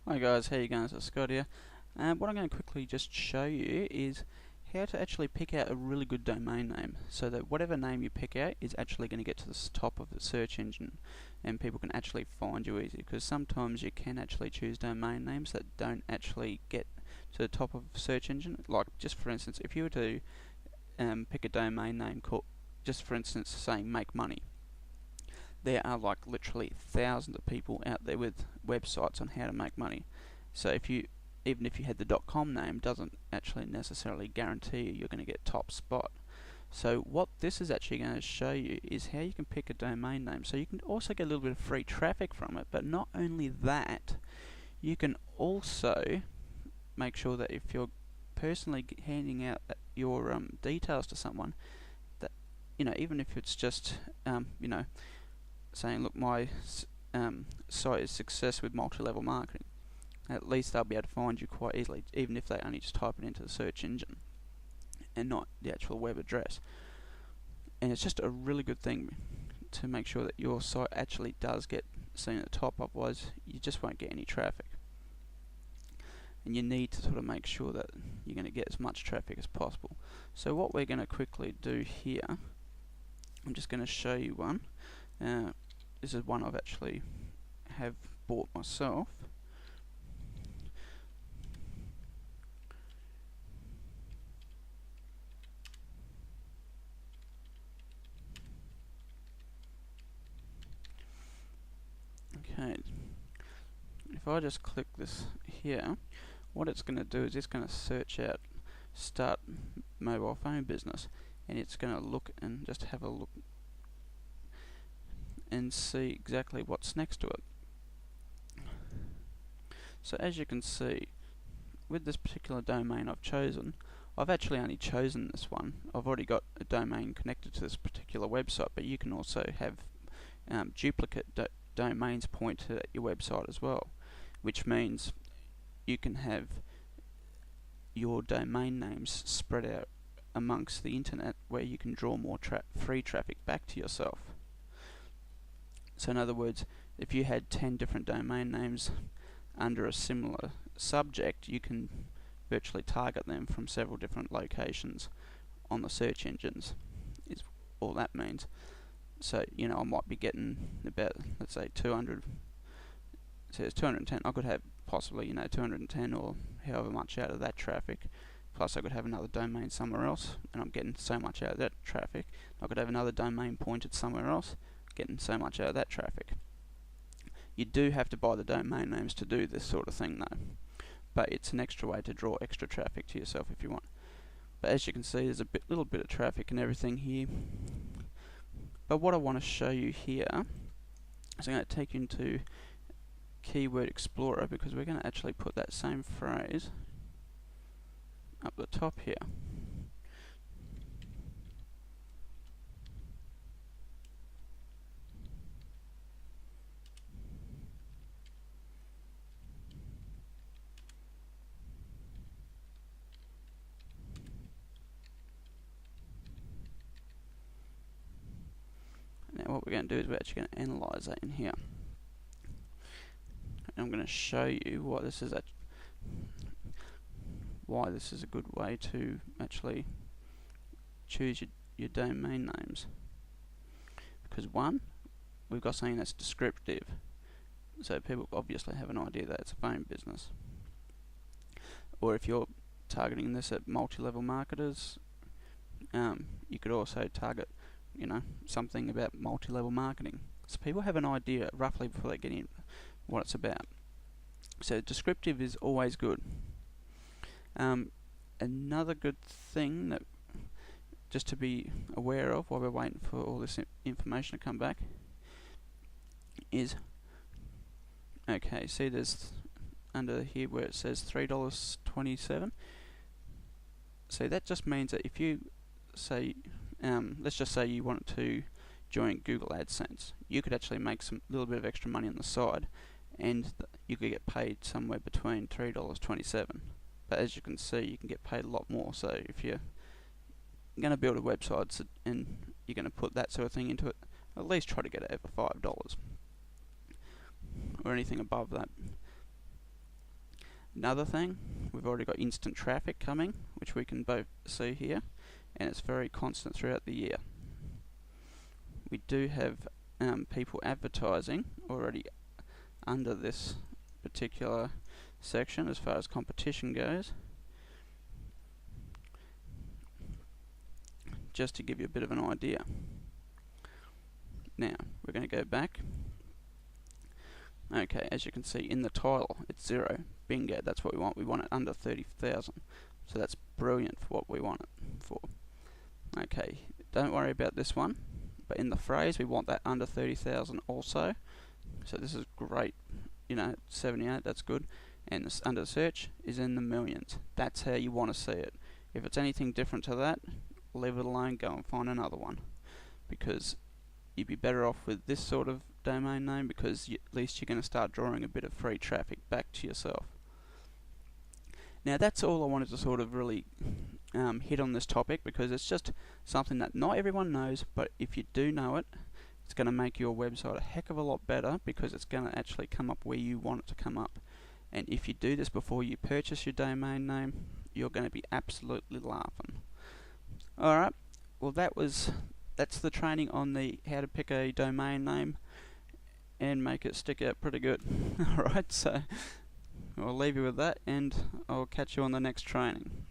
Hi guys, how you going? It's Scott here. What I'm going to quickly just show you is how to actually pick out a really good domain name, so that whatever name you pick out is actually going to get to the top of the search engine and people can actually find you easy, because sometimes you can actually choose domain names that don't actually get to the top of the search engine. Like, just for instance, if you were to pick a domain name called, just for instance, saying make money, there are like literally thousands of people out there with websites on how to make money. So even if you had the .com name, doesn't actually necessarily guarantee you're going to get top spot. So what this is actually going to show you is how you can pick a domain name. So you can also get a little bit of free traffic from it, but not only that, you can also make sure that if you're personally handing out your details to someone, that even if it's just saying, look, my site is success with multi-level marketing, at least they'll be able to find you quite easily, even if they only just type it into the search engine and not the actual web address. And it's just a really good thing to make sure that your site actually does get seen at the top, otherwise you just won't get any traffic. And you need to sort of make sure that you're going to get as much traffic as possible. So what we're going to quickly do here, I'm just going to show you one. This is one I've actually have bought myself. Okay, if I just click this here, what it's going to do is it's going to search out start mobile phone business, and it's going to look and just have a look and see exactly what's next to it. So as you can see, with this particular domain I've chosen, I've actually only chosen this one. I've already got a domain connected to this particular website, but you can also have duplicate domains pointed at your website as well, which means you can have your domain names spread out amongst the internet, where you can draw more free traffic back to yourself. So in other words, if you had 10 different domain names under a similar subject, you can virtually target them from several different locations on the search engines, is all that means. So I might be getting about, let's say, 200. So it's 210. I could have possibly 210 or however much out of that traffic. Plus I could have another domain somewhere else, and I'm getting so much out of that traffic. I could have another domain pointed somewhere else, getting so much out of that traffic. You do have to buy the domain names to do this sort of thing though, but it's an extra way to draw extra traffic to yourself if you want. But as you can see, there's a little bit of traffic and everything here. But what I want to show you here is I'm going to take you into Keyword Explorer, because we're going to actually put that same phrase up the top here. Now what we're going to do is we're actually going to analyze that in here. And I'm going to show you why this is a good way to actually choose your domain names. Because one, we've got something that's descriptive, so people obviously have an idea that it's a phone business. Or if you're targeting this at multi-level marketers, you could also target something about multi-level marketing, so people have an idea roughly before they get in what it's about. So descriptive is always good. Another good thing that just to be aware of while we're waiting for all this information to come back is, okay, see there's under here where it says $3.27. So that just means that if you say, let's just say you want to join Google AdSense, you could actually make some little bit of extra money on the side, and you could get paid somewhere between $3.27. But as you can see, you can get paid a lot more. So if you're going to build a website and you're going to put that sort of thing into it, at least try to get it over $5 or anything above that. Another thing, we've already got instant traffic coming, which we can both see here, and it's very constant throughout the year. We do have people advertising already under this particular section as far as competition goes. Just to give you a bit of an idea. Now, we're going to go back. Okay, as you can see in the title, it's 0. Bingo, that's what we want. We want it under 30,000. So that's brilliant for what we want it for. Okay, don't worry about this one. But in the phrase, we want that under 30,000 also. So this is great. You know, 78, that's good. And this under search is in the millions. That's how you want to see it. If it's anything different to that, leave it alone, go and find another one. Because you'd be better off with this sort of domain name, because at least you're going to start drawing a bit of free traffic back to yourself. Now that's all I wanted to sort of really hit on this topic, because it's just something that not everyone knows, but if you do know it, it's going to make your website a heck of a lot better, because it's going to actually come up where you want it to come up. And if you do this before you purchase your domain name, you're going to be absolutely laughing. Alright, well that's the training on the how to pick a domain name and make it stick out pretty good. Alright, so I'll leave you with that, and I'll catch you on the next training.